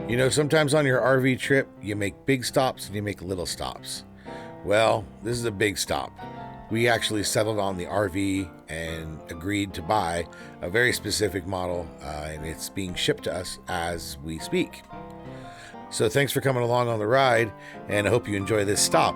You know, sometimes on your RV trip, you make big stops and you make little stops. Well, this is a big stop. We actually settled on the RV and agreed to buy a very specific model, and it's being shipped to us as we speak. So thanks for coming along on the ride, and I hope you enjoy this stop.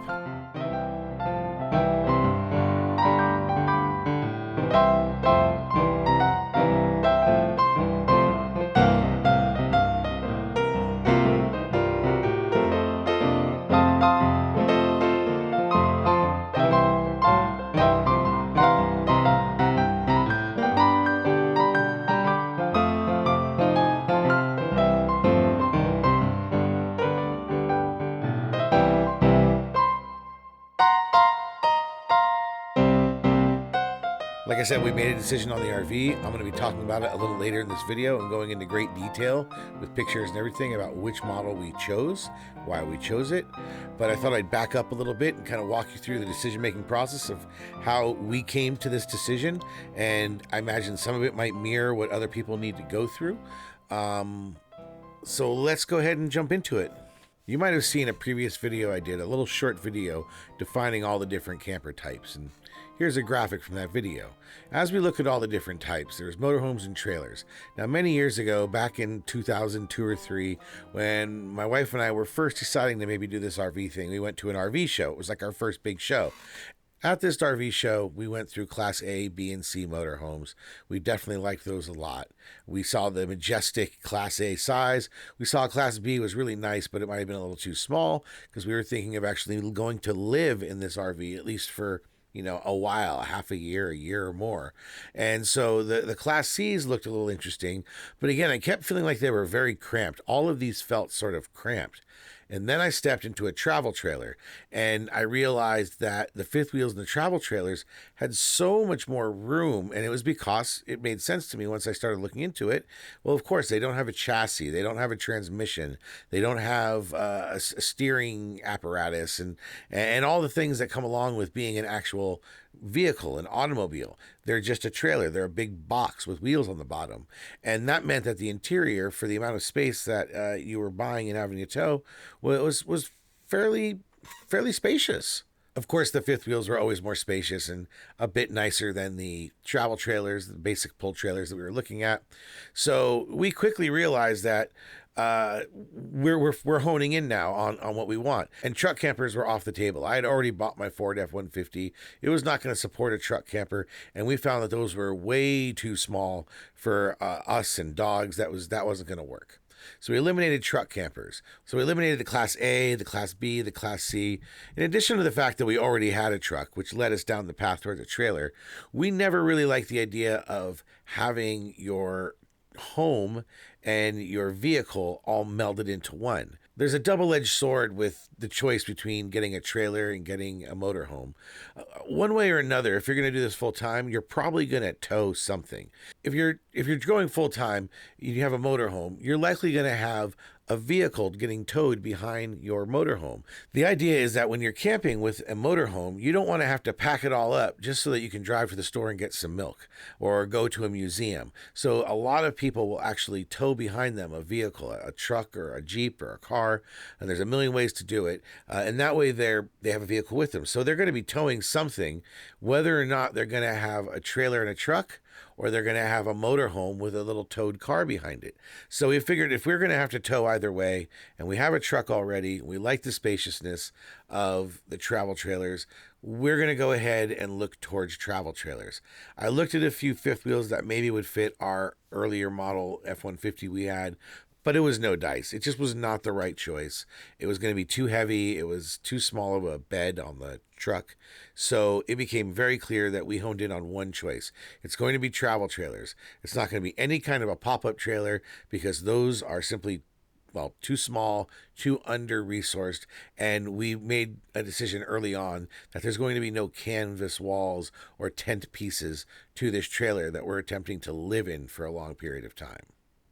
Like I said, we made a decision on the RV. I'm going to be talking about it a little later in this video and going into great detail with pictures and everything about which model we chose, why we chose it. But I thought I'd back up a little bit and kind of walk you through the decision-making process of how we came to this decision. And I imagine some of it might mirror what other people need to go through. So let's go ahead and jump into it. You might have seen a previous video I did, a little short video defining all the different camper types. And here's a graphic from that video. As we look at all the different types, there's motorhomes and trailers. Now, many years ago, back in 2002 or 3, when my wife and I were first deciding to maybe do this RV thing, we went to an RV show. It was like our first big show. At this RV show, we went through Class A, B, and C motorhomes. We definitely liked those a lot. We saw the majestic Class A size. We saw Class B was really nice, but it might have been a little too small because we were thinking of actually going to live in this RV, at least for a while, half a year or more. And so the Class C's looked a little interesting. But again, I kept feeling like they were very cramped. All of these felt sort of cramped. And then I stepped into a travel trailer and I realized that the fifth wheels in the travel trailers had so much more room. And it was because it made sense to me once I started looking into it. Well, of course, they don't have a chassis. They don't have a transmission. They don't have a steering apparatus and all the things that come along with being an actual vehicle, an automobile. They're just a trailer. They're a big box with wheels on the bottom. And that meant that the interior, for the amount of space that you were buying and having to tow, was fairly spacious. Of course, the fifth wheels were always more spacious and a bit nicer than the travel trailers, the basic pull trailers that we were looking at. So we quickly realized that we're honing in now on what we want. And truck campers were off the table. I had already bought my Ford F-150. It was not going to support a truck camper, and we found that those were way too small for us and dogs. That wasn't going to work. So we eliminated truck campers. So we eliminated the Class A, the Class B, the Class C. In addition to the fact that we already had a truck, which led us down the path towards a trailer, we never really liked the idea of having your home and your vehicle all melded into one. There's a double-edged sword with the choice between getting a trailer and getting a motorhome. One way or another, if you're going to do this full time, you're probably going to tow something. If you're going full time, you have a motorhome, you're likely going to have a vehicle getting towed behind your motorhome. The idea is that when you're camping with a motorhome, you don't want to have to pack it all up just so that you can drive to the store and get some milk or go to a museum. So a lot of people will actually tow behind them a vehicle, a truck or a Jeep or a car, and there's a million ways to do it. And that way they have a vehicle with them. So they're going to be towing something, whether or not they're going to have a trailer and a truck, or they're going to have a motorhome with a little towed car behind it. So we figured if we're going to have to tow either way, and we have a truck already, we like the spaciousness of the travel trailers, we're going to go ahead and look towards travel trailers. I looked at a few fifth wheels that maybe would fit our earlier model F-150 we had, but it was no dice. It just was not the right choice. It was going to be too heavy. It was too small of a bed on the truck. So it became very clear that we honed in on one choice. It's going to be travel trailers. It's not going to be any kind of a pop-up trailer because those are simply, well, too small, too under-resourced. And we made a decision early on that there's going to be no canvas walls or tent pieces to this trailer that we're attempting to live in for a long period of time.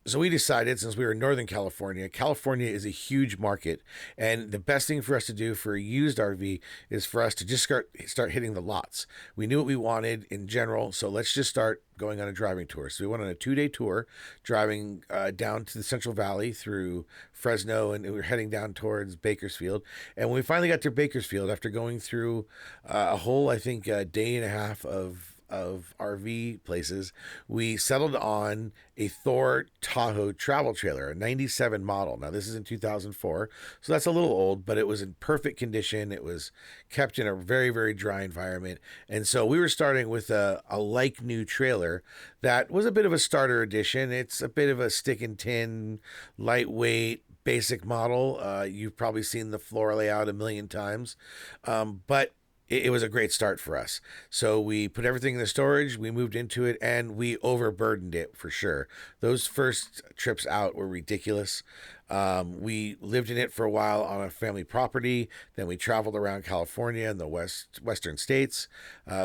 So we decided, since we were in Northern California, California is a huge market, and the best thing for us to do for a used RV is for us to just start hitting the lots. We knew what we wanted in general, so let's just start going on a driving tour. So we went on a 2-day tour, driving down to the Central Valley through Fresno, and we were heading down towards Bakersfield. And when we finally got to Bakersfield, after going through a whole, I think, a day and a half of RV places, we settled on a Thor Tahoe travel trailer, a 97 model. Now, this is in 2004, so that's a little old, but it was in perfect condition. It was kept in a very, very dry environment. And so we were starting with a like new trailer that was a bit of a starter edition. It's a bit of a stick and tin, lightweight, basic model. You've probably seen the floor layout a million times, but it was a great start for us. So we put everything in the storage, we moved into it, and we overburdened it for sure. Those first trips out were ridiculous. We lived in it for a while on a family property. Then we traveled around California and the western states.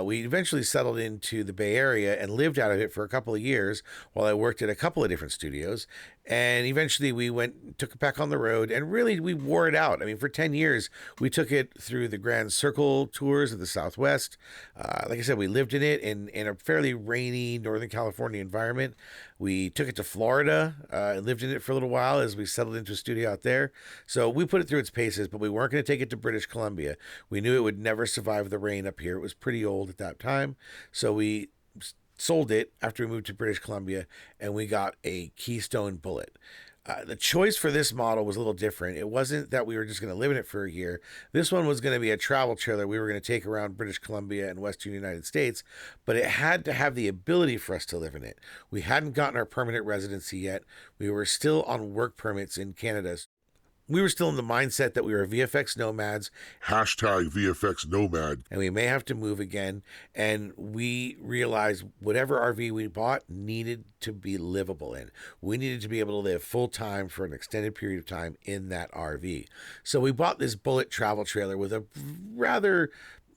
We eventually settled into the Bay Area and lived out of it for a couple of years while I worked at a couple of different studios. And eventually we took it back on the road, and really we wore it out. I mean, for 10 years, we took it through the Grand Circle tours of the Southwest. Like I said, we lived in it in a fairly rainy Northern California environment. We took it to Florida, lived in it for a little while as we settled into a studio out there. So we put it through its paces, but we weren't going to take it to British Columbia. We knew it would never survive the rain up here. It was pretty old at that time. So we sold it after we moved to British Columbia, and we got a Keystone Bullet. The choice for this model was a little different. It wasn't that we were just going to live in it for a year. This one was going to be a travel trailer we were going to take around British Columbia and Western United States, but it had to have the ability for us to live in it. We hadn't gotten our permanent residency yet. We were still on work permits in Canada. We were still in the mindset that we were VFX nomads. Hashtag VFX nomad. And we may have to move again. And we realized whatever RV we bought needed to be livable in. We needed to be able to live full time for an extended period of time in that RV. So we bought this Bullet travel trailer with a rather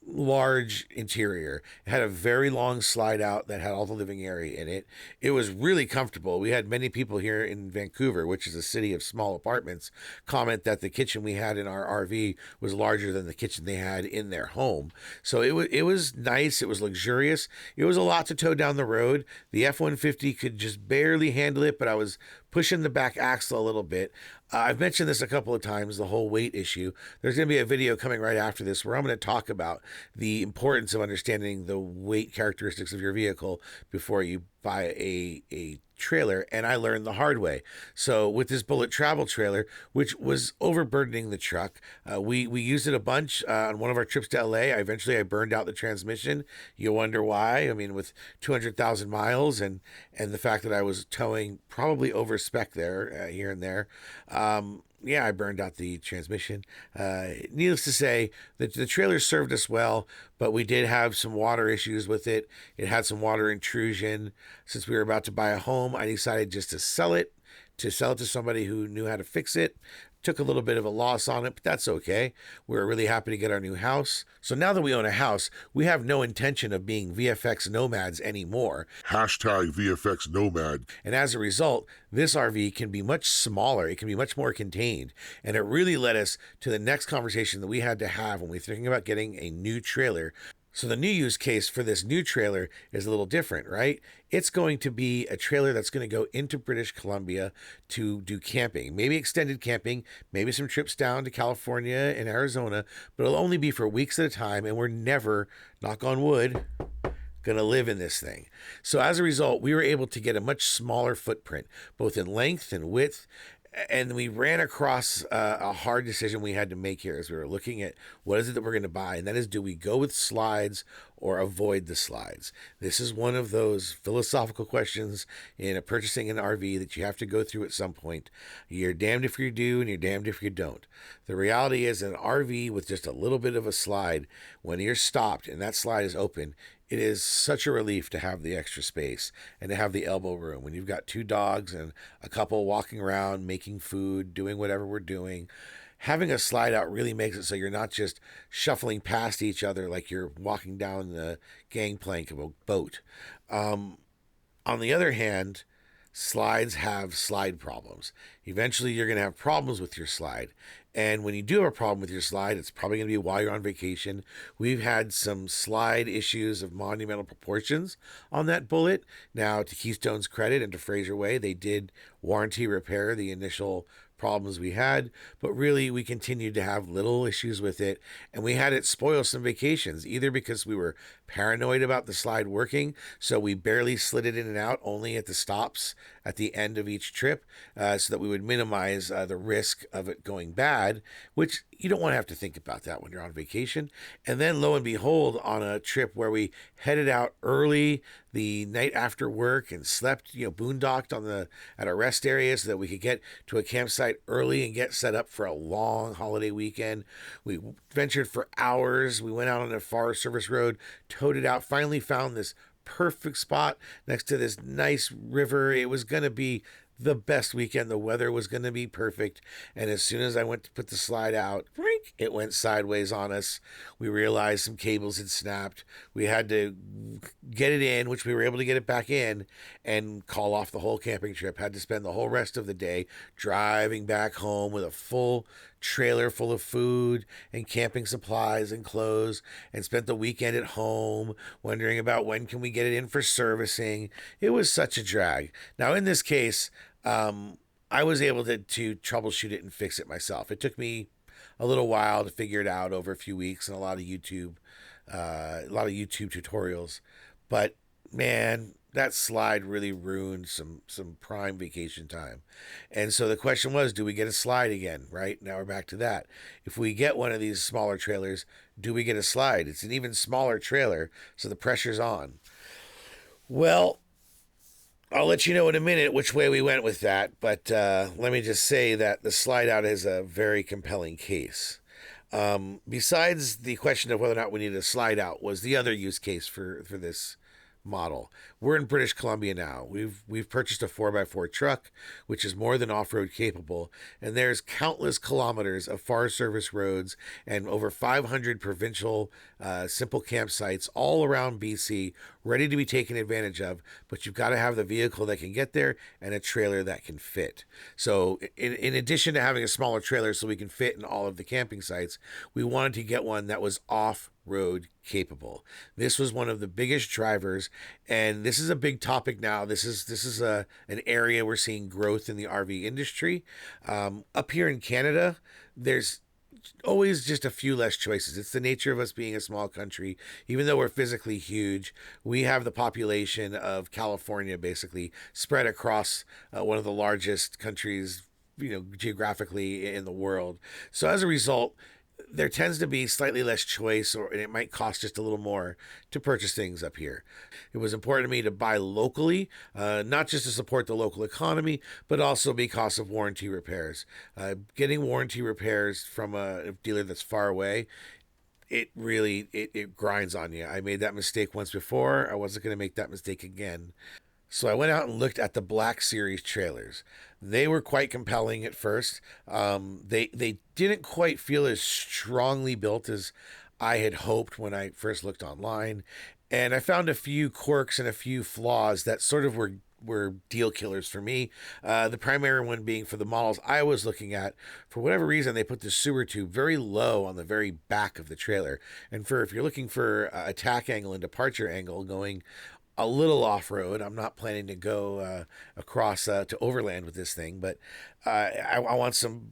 large interior. It had a very long slide out that had all the living area in it. It was really comfortable. We had many people here in Vancouver, which is a city of small apartments, comment that the kitchen we had in our RV was larger than the kitchen they had in their home. So it was nice. It was luxurious. It was a lot to tow down the road. The F-150 could just barely handle it, but I was pushing the back axle a little bit. I've mentioned this a couple of times, the whole weight issue. There's going to be a video coming right after this where I'm going to talk about the importance of understanding the weight characteristics of your vehicle before you buy a trailer, and I learned the hard way. So with this Bullet travel trailer, which was overburdening the truck, we used it a bunch on one of our trips to LA. Eventually I burned out the transmission. You wonder why? I mean, with 200,000 miles and the fact that I was towing probably over spec there, here and there. Yeah, I burned out the transmission. Needless to say, the trailer served us well, but we did have some water issues with it. It had some water intrusion. Since we were about to buy a home, I decided just to sell it to somebody who knew how to fix it. Took a little bit of a loss on it, but that's okay. We were really happy to get our new house. So now that we own a house, we have no intention of being VFX nomads anymore. Hashtag VFX nomad. And as a result, this RV can be much smaller. It can be much more contained. And it really led us to the next conversation that we had to have when we were thinking about getting a new trailer. So the new use case for this new trailer is a little different, right? It's going to be a trailer that's going to go into British Columbia to do camping, maybe extended camping, maybe some trips down to California and Arizona, but it'll only be for weeks at a time, and we're never, knock on wood, going to live in this thing. So as a result, we were able to get a much smaller footprint, both in length and width. And we ran across a hard decision we had to make here as we were looking at what is it that we're going to buy. And that is, do we go with slides or avoid the slides? This is one of those philosophical questions in purchasing an RV that you have to go through at some point. You're damned if you do and you're damned if you don't. The reality is, an RV with just a little bit of a slide, when you're stopped and that slide is open, it is such a relief to have the extra space and to have the elbow room. When you've got two dogs and a couple walking around, making food, doing whatever we're doing, having a slide out really makes it so you're not just shuffling past each other like you're walking down the gangplank of a boat. On the other hand, slides have slide problems. Eventually, you're going to have problems with your slide. And when you do have a problem with your slide, it's probably going to be while you're on vacation. We've had some slide issues of monumental proportions on that bullet. Now, to Keystone's credit and to Fraser Way, they did warranty repair the initial problems we had, but really we continued to have little issues with it, and we had it spoil some vacations, either because we were paranoid about the slide working, so we barely slid it in and out, only at the stops at the end of each trip, so that we would minimize the risk of it going bad, which you don't want to have to think about that when you're on vacation. And then lo and behold, on a trip where we headed out early the night after work and slept, boondocked at a rest area so that we could get to a campsite early and get set up for a long holiday weekend. We ventured for hours. We went out on a Forest Service road, towed it out, finally found this perfect spot next to this nice river. It was going to be the best weekend. The weather was going to be perfect. And as soon as I went to put the slide out, it went sideways on us. We realized some cables had snapped. We had to get it in, which we were able to get it back in, and call off the whole camping trip. Had to spend the whole rest of the day driving back home with a full trailer full of food and camping supplies and clothes, and spent the weekend at home wondering about when can we get it in for servicing. It was such a drag. Now, in this case, I was able to troubleshoot it and fix it myself. It took me a little while to figure it out over a few weeks and a lot of YouTube tutorials. But man, that slide really ruined some prime vacation time. And so the question was, do we get a slide again? Right now we're back to that. If we get one of these smaller trailers, do we get a slide? It's an even smaller trailer, so the pressure's on. Well, I'll let you know in a minute which way we went with that, but let me just say that the slide out is a very compelling case. Besides the question of whether or not we need a slide out was the other use case for this model. We're in British Columbia now. We've purchased a 4x4 truck, which is more than off-road capable, and there's countless kilometers of Forest Service roads and over 500 provincial simple campsites all around BC ready to be taken advantage of, but you've got to have the vehicle that can get there and a trailer that can fit. So in addition to having a smaller trailer so we can fit in all of the camping sites, we wanted to get one that was off-road capable. This was one of the biggest drivers, and this is a big topic now. This is an area we're seeing growth in the RV industry. Up here in Canada, there's always just a few less choices. It's the nature of us being a small country. Even though we're physically huge, we have the population of California basically spread across one of the largest countries, geographically in the world. So as a result, there tends to be slightly less choice, and it might cost just a little more to purchase things up here. It was important to me to buy locally, not just to support the local economy, but also because of warranty repairs. Getting warranty repairs from a dealer that's far away, it really grinds on you. I made that mistake once before. I wasn't going to make that mistake again. So I went out and looked at the Black Series trailers. They were quite compelling at first. They didn't quite feel as strongly built as I had hoped when I first looked online. And I found a few quirks and a few flaws that sort of were deal killers for me. The primary one being for the models I was looking at. For whatever reason, they put the sewer tube very low on the very back of the trailer. And if you're looking for attack angle and departure angle going a little off-road, I'm not planning to go across to Overland with this thing, but I want some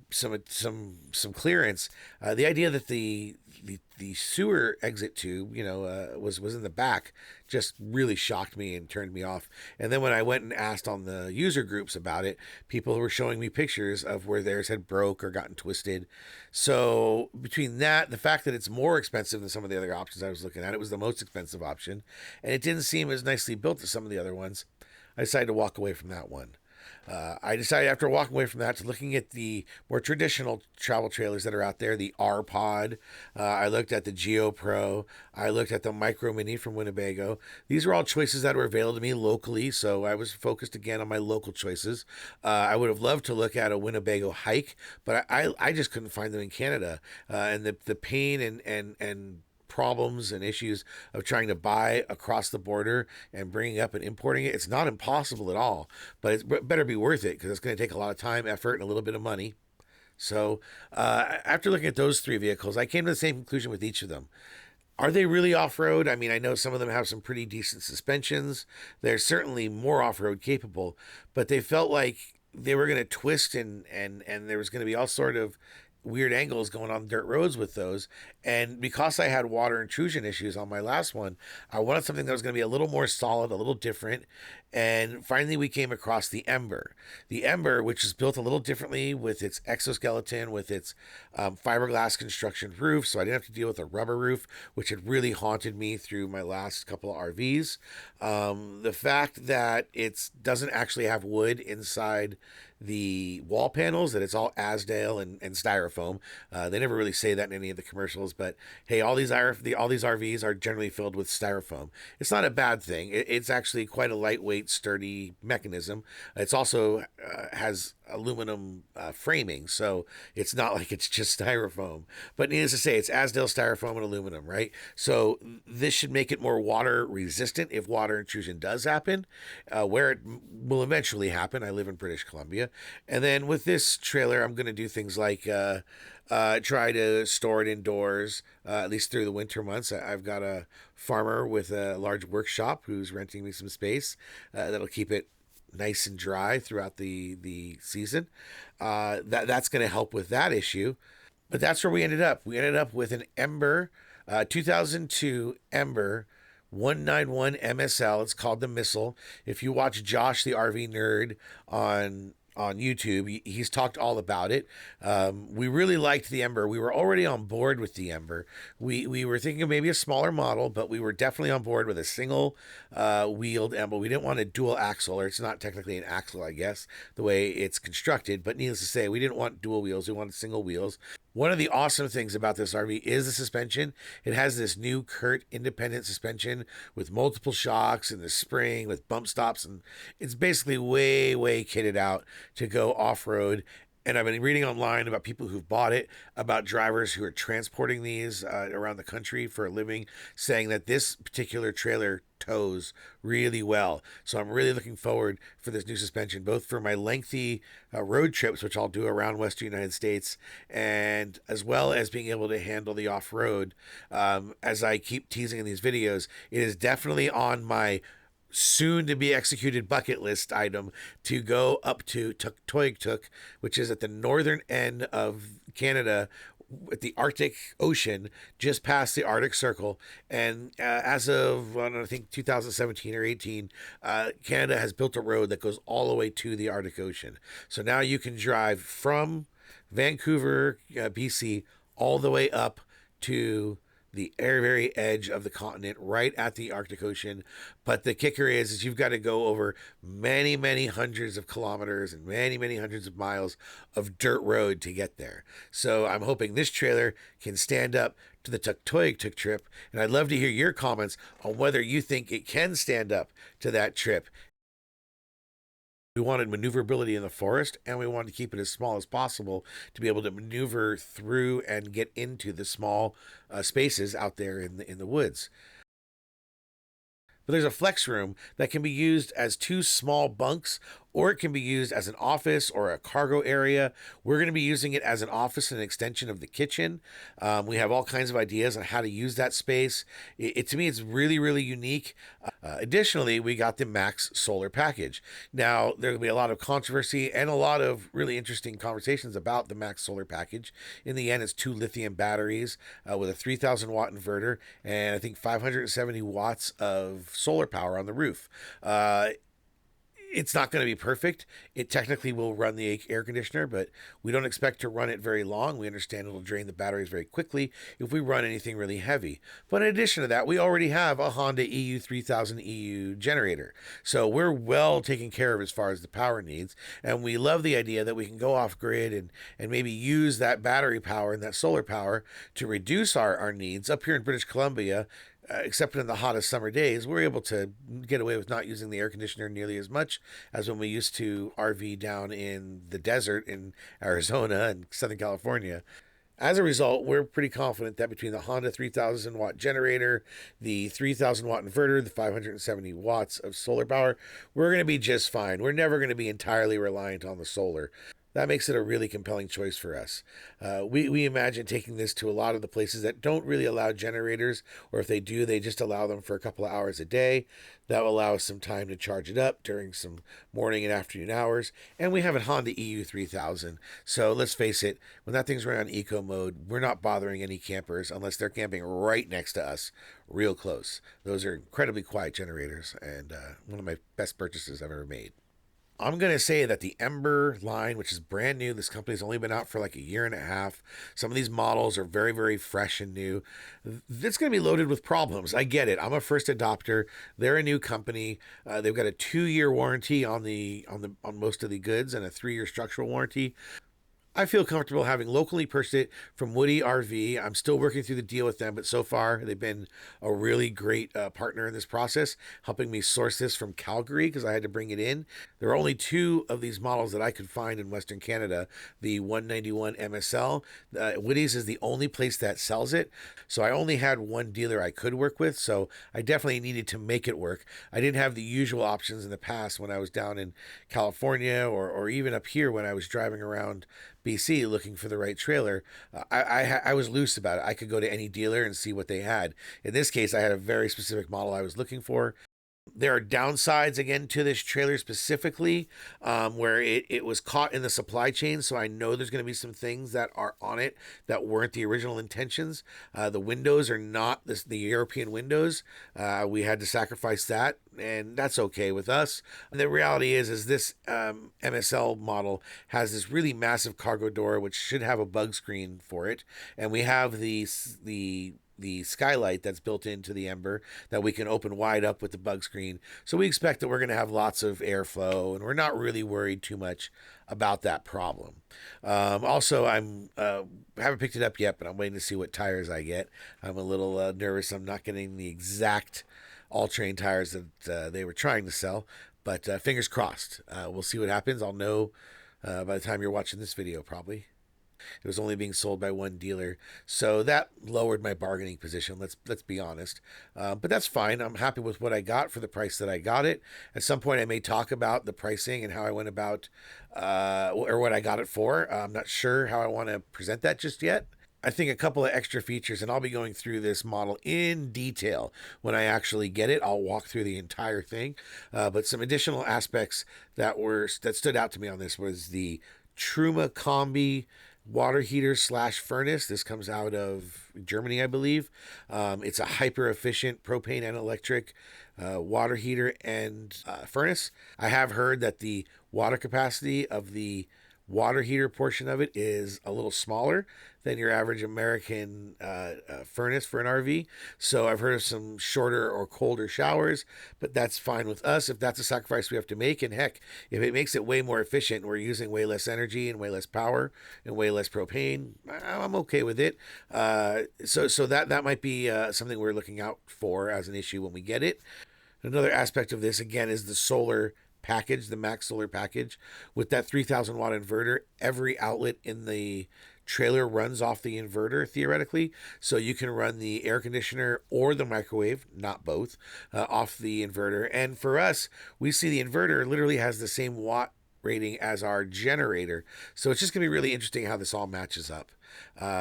clearance. The idea that the sewer exit tube, was in the back just really shocked me and turned me off. And then when I went and asked on the user groups about it, people were showing me pictures of where theirs had broke or gotten twisted. So between that, the fact that it's more expensive than some of the other options I was looking at, it was the most expensive option, and it didn't seem as nicely built as some of the other ones, I decided to walk away from that one. I decided after walking away from that to looking at the more traditional travel trailers that are out there, the R-Pod. I looked at the Geo Pro. I looked at the Micro Mini from Winnebago. These were all choices that were available to me locally, so I was focused again on my local choices. I would have loved to look at a Winnebago Hike, but I just couldn't find them in Canada. And the pain and problems and issues of trying to buy across the border and bringing up and importing it. It's not impossible at all, but it better be worth it because it's going to take a lot of time, effort, and a little bit of money. So after looking at those three vehicles, I came to the same conclusion with each of them. Are they really off-road? I mean, I know some of them have some pretty decent suspensions. They're certainly more off-road capable, but they felt like they were going to twist and there was going to be all sort of weird angles going on dirt roads with those. And because I had water intrusion issues on my last one, I wanted something that was going to be a little more solid, a little different. And finally, we came across the Ember. The Ember, which is built a little differently with its exoskeleton, with its fiberglass construction roof. So I didn't have to deal with a rubber roof, which had really haunted me through my last couple of RVs. The fact that it doesn't actually have wood inside the wall panels, that it's all Asdale and styrofoam. They never really say that in any of the commercials, but hey, all these RVs are generally filled with styrofoam. It's not a bad thing. It's actually quite a lightweight, sturdy mechanism. It's also has aluminum framing, so it's not like it's just styrofoam. But needless to say, it's Asdale styrofoam and aluminum, right? So this should make it more water resistant if water intrusion does happen, where it will eventually happen. I live in British Columbia. And then with this trailer, I'm going to do things like try to store it indoors, at least through the winter months. I've got a farmer with a large workshop who's renting me some space that'll keep it nice and dry throughout the season. That's going to help with that issue. But that's where we ended up. We ended up with an Ember, 2002 Ember 191 MSL. It's called the Missile. If you watch Josh, the RV nerd, on YouTube, he's talked all about it. We really liked the Ember. We were already on board with the Ember. We were thinking of maybe a smaller model, but we were definitely on board with a single wheeled Ember. We didn't want a dual axle, or it's not technically an axle, I guess, the way it's constructed. But needless to say, we didn't want dual wheels. We wanted single wheels. One of the awesome things about this RV is the suspension. It has this new Kurt independent suspension with multiple shocks and the spring with bump stops, and it's basically way kitted out to go off-road. And I've been reading online about people who've bought it, about drivers who are transporting these around the country for a living, saying that this particular trailer tows really well. So I'm really looking forward for this new suspension, both for my lengthy road trips, which I'll do around Western United States, and as well as being able to handle the off-road. As I keep teasing in these videos, it is definitely on my soon to be executed bucket list item to go up to Tuktoyatuk, which is at the northern end of Canada, at the Arctic Ocean, just past the Arctic Circle. And as of, I think 2017 or 18, Canada has built a road that goes all the way to the Arctic Ocean. So now you can drive from Vancouver, BC, all the way up to the very edge of the continent, right at the Arctic Ocean. But the kicker is you've got to go over many hundreds of kilometers and many hundreds of miles of dirt road to get there. So I'm hoping this trailer can stand up to the Tuktoyatuk trip, and I'd love to hear your comments on whether you think it can stand up to that trip. We wanted maneuverability in the forest, and we wanted to keep it as small as possible to be able to maneuver through and get into the small spaces out there in the woods. But there's a flex room that can be used as two small bunks, or it can be used as an office or a cargo area. We're going to be using it as an office and an extension of the kitchen. We have all kinds of ideas on how to use that space. To me, it's really unique. Additionally, we got the Max solar package. Now, there'll be a lot of controversy and a lot of really interesting conversations about the Max solar package. In the end, it's 2 lithium batteries with a 3,000 watt inverter and I think 570 watts of solar power on the roof. It's not going to be perfect. It technically will run the air conditioner, but we don't expect to run it very long. We understand it'll drain the batteries very quickly if we run anything really heavy. But in addition to that, we already have a Honda EU 3000 EU generator. So we're well taken care of as far as the power needs. And we love the idea that we can go off grid and maybe use that battery power and that solar power to reduce our needs. Up here in British Columbia, except in the hottest summer days, we're able to get away with not using the air conditioner nearly as much as when we used to RV down in the desert in Arizona and Southern California. As a result, we're pretty confident that between the Honda 3000 watt generator, the 3000 watt inverter, the 570 watts of solar power, we're going to be just fine. We're never going to be entirely reliant on the solar. That makes it a really compelling choice for us. We imagine taking this to a lot of the places that don't really allow generators, or if they do, they just allow them for a couple of hours a day. That will allow us some time to charge it up during some morning and afternoon hours. And we have a Honda EU 3000. So let's face it, when that thing's running on eco mode, we're not bothering any campers unless they're camping right next to us, real close. Those are incredibly quiet generators, and one of my best purchases I've ever made. I'm going to say that the Ember line, which is brand new, this company's only been out for like a year and a half. Some of these models are very, very fresh and new. It's going to be loaded with problems. I get it. I'm a first adopter. They're a new company. They've got a 2-year warranty on most of the goods and a 3-year structural warranty. I feel comfortable having locally purchased it from Woody RV. I'm still working through the deal with them, but so far they've been a really great partner in this process, helping me source this from Calgary because I had to bring it in. There are only 2 of these models that I could find in Western Canada, the 191 MSL. Woody's is the only place that sells it, so I only had one dealer I could work with, so I definitely needed to make it work. I didn't have the usual options in the past when I was down in California or even up here when I was driving around BC looking for the right trailer. I was loose about it. I could go to any dealer and see what they had. In this case, I had a very specific model I was looking for. There are downsides again to this trailer specifically, where it was caught in the supply chain. So I know there's going to be some things that are on it that weren't the original intentions. The windows are not the European windows. We had to sacrifice that, and that's okay with us. And the reality is this MSL model has this really massive cargo door, which should have a bug screen for it, and we have the skylight that's built into the Ember that we can open wide up with the bug screen. So we expect that we're going to have lots of airflow, and we're not really worried too much about that problem. Also, I'm haven't picked it up yet, but I'm waiting to see what tires I get. I'm a little nervous. I'm not getting the exact all-terrain tires that they were trying to sell, but fingers crossed. We'll see what happens. I'll know by the time you're watching this video, probably. It was only being sold by one dealer, so that lowered my bargaining position. Let's be honest, but that's fine. I'm happy with what I got for the price that I got it. At some point, I may talk about the pricing and how I went about, or what I got it for. I'm not sure how I want to present that just yet. I think a couple of extra features, and I'll be going through this model in detail when I actually get it. I'll walk through the entire thing, but some additional aspects that stood out to me on this was the Truma Combi water heater / furnace. This comes out of Germany, I believe. It's a hyper efficient propane and electric water heater and furnace. I have heard that the water capacity of the water heater portion of it is a little smaller than your average American furnace for an RV. So I've heard of some shorter or colder showers, but that's fine with us if that's a sacrifice we have to make. And heck, if it makes it way more efficient and we're using way less energy and way less power and way less propane, I'm okay with it. So that might be something we're looking out for as an issue when we get it. Another aspect of this, again, is the solar package, the max solar package. With that 3,000 watt inverter, every outlet in the trailer runs off the inverter theoretically, so you can run the air conditioner or the microwave, not both, off the inverter. And for us, we see the inverter literally has the same watt rating as our generator, so it's just going to be really interesting how this all matches up.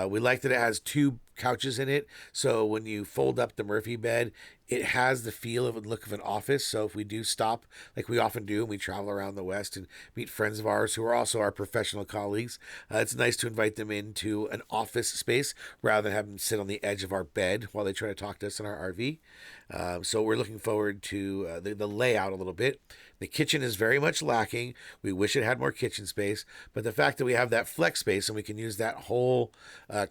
We like that it has 2 couches in it, so when you fold up the Murphy bed, it has the feel of and look of an office. So if we do stop, like we often do, and we travel around the West and meet friends of ours who are also our professional colleagues, it's nice to invite them into an office space rather than have them sit on the edge of our bed while they try to talk to us in our RV. So we're looking forward to the layout a little bit. The kitchen is very much lacking. We wish it had more kitchen space, but the fact that we have that flex space and we can use that whole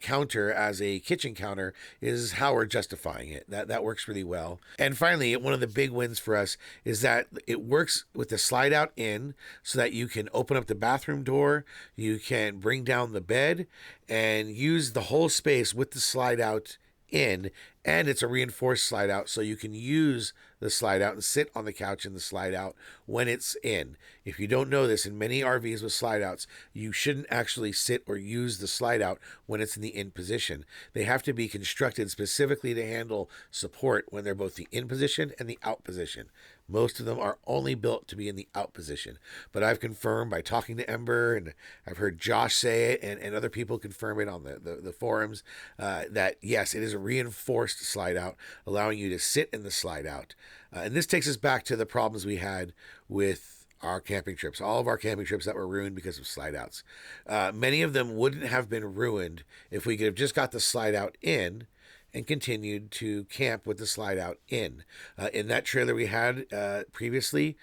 counter as a kitchen counter is how we're justifying it. That works really well. And finally, one of the big wins for us is that it works with the slide out in, so that you can open up the bathroom door, you can bring down the bed, and use the whole space with the slide out in And it's a reinforced slide out, so you can use the slide out and sit on the couch in the slide out when it's in. If you don't know this, in many RVs with slide outs, you shouldn't actually sit or use the slide out when it's in the in position. They have to be constructed specifically to handle support when they're both the in position and the out position. Most of them are only built to be in the out position. But I've confirmed by talking to Ember, and I've heard Josh say it, and other people confirm it on the forums, that yes, it is a reinforced slide out, allowing you to sit in the slide out. And this takes us back to the problems we had with our camping trips, all of our camping trips that were ruined because of slide outs. Many of them wouldn't have been ruined if we could have just got the slide out in and continued to camp with the slide out in. In that trailer we had previously,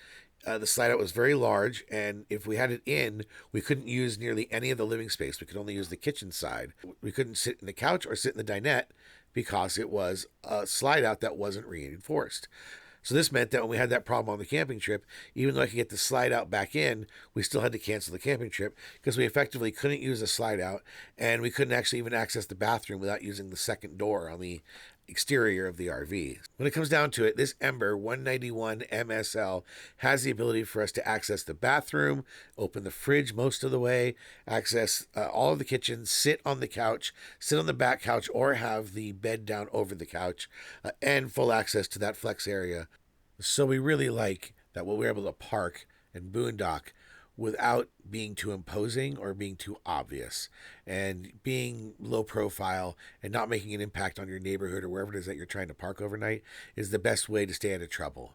the slide out was very large, and if we had it in, we couldn't use nearly any of the living space. We could only use the kitchen side. We couldn't sit in the couch or sit in the dinette because it was a slide out that wasn't reinforced. So this meant that when we had that problem on the camping trip, even though I could get the slide out back in, we still had to cancel the camping trip because we effectively couldn't use the slide out, and we couldn't actually even access the bathroom without using the second door on the exterior of the RV. When it comes down to it, this Ember 191 MSL has the ability for us to access the bathroom, open the fridge most of the way, access all of the kitchen, sit on the couch, sit on the back couch, or have the bed down over the couch, and full access to that flex area. So we really like that we're able to park and boondock without being too imposing or being too obvious, and being low profile and not making an impact on your neighborhood or wherever it is that you're trying to park overnight is the best way to stay out of trouble.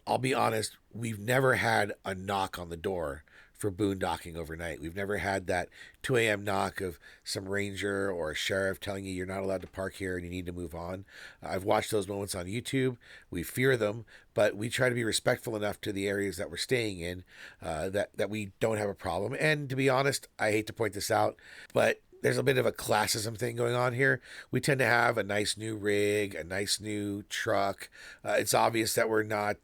I'll be honest, we've never had a knock on the door for boondocking overnight. We've never had that 2 a.m. knock of some ranger or a sheriff telling you you're not allowed to park here and you need to move on. I've watched those moments on YouTube. We fear them, but we try to be respectful enough to the areas that we're staying in that we don't have a problem. And to be honest, I hate to point this out, but there's a bit of a classism thing going on here. We tend to have a nice new rig, a nice new truck. It's obvious that we're not,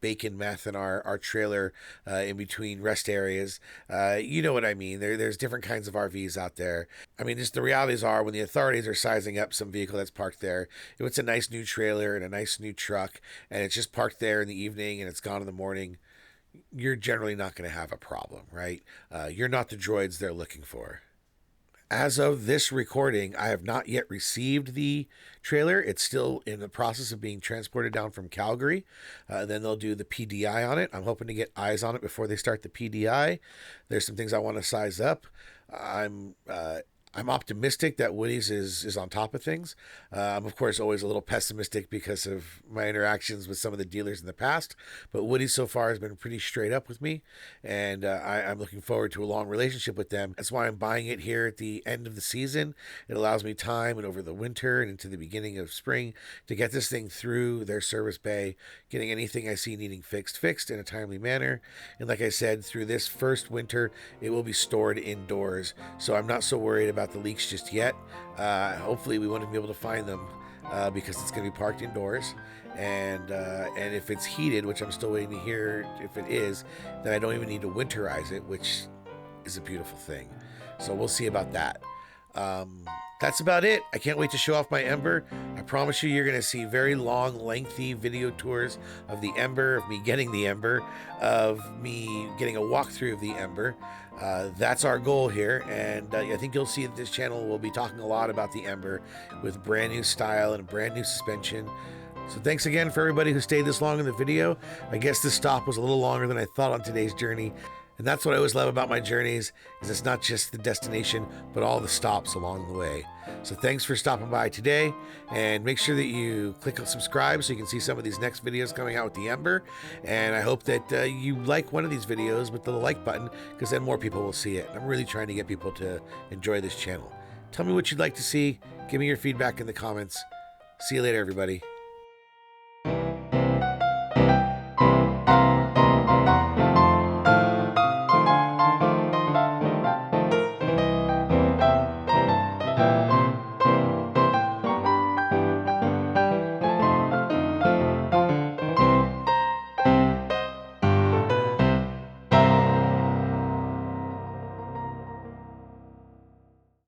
baking meth in our trailer in between rest areas. You know what I mean? There's different kinds of RVs out there. I mean, just the realities are when the authorities are sizing up some vehicle that's parked there, if it's a nice new trailer and a nice new truck, and it's just parked there in the evening and it's gone in the morning, you're generally not going to have a problem, right? You're not the droids they're looking for. As of this recording, I have not yet received the trailer. It's still in the process of being transported down from Calgary. Then they'll do the PDI on it. I'm hoping to get eyes on it before they start the PDI. There's some things I want to size up. I'm optimistic that Woody's is on top of things. I'm, of course, always a little pessimistic because of my interactions with some of the dealers in the past. But Woody's so far has been pretty straight up with me, and I'm looking forward to a long relationship with them. That's why I'm buying it here at the end of the season. It allows me time and over the winter and into the beginning of spring to get this thing through their service bay, getting anything I see needing fixed in a timely manner. And like I said, through this first winter, it will be stored indoors, so I'm not so worried about the leaks just yet. Hopefully we won't even be able to find them because it's going to be parked indoors, and if it's heated, which I'm still waiting to hear if it is, then I don't even need to winterize it, which is a beautiful thing. So we'll see about that. That's about it. I can't wait to show off my Ember. I promise you, you're going to see very long, lengthy video tours of the Ember, of me getting the Ember, of me getting a walkthrough of the Ember. That's our goal here, and I think you'll see that this channel will be talking a lot about the Ember with brand new style and brand new suspension. So thanks again for everybody who stayed this long in the video. I guess this stop was a little longer than I thought on today's journey. And that's what I always love about my journeys, is it's not just the destination, but all the stops along the way. So thanks for stopping by today, and make sure that you click on subscribe so you can see some of these next videos coming out with the Ember. And I hope that you like one of these videos with the like button, because then more people will see it. I'm really trying to get people to enjoy this channel. Tell me what you'd like to see. Give me your feedback in the comments. See you later, everybody.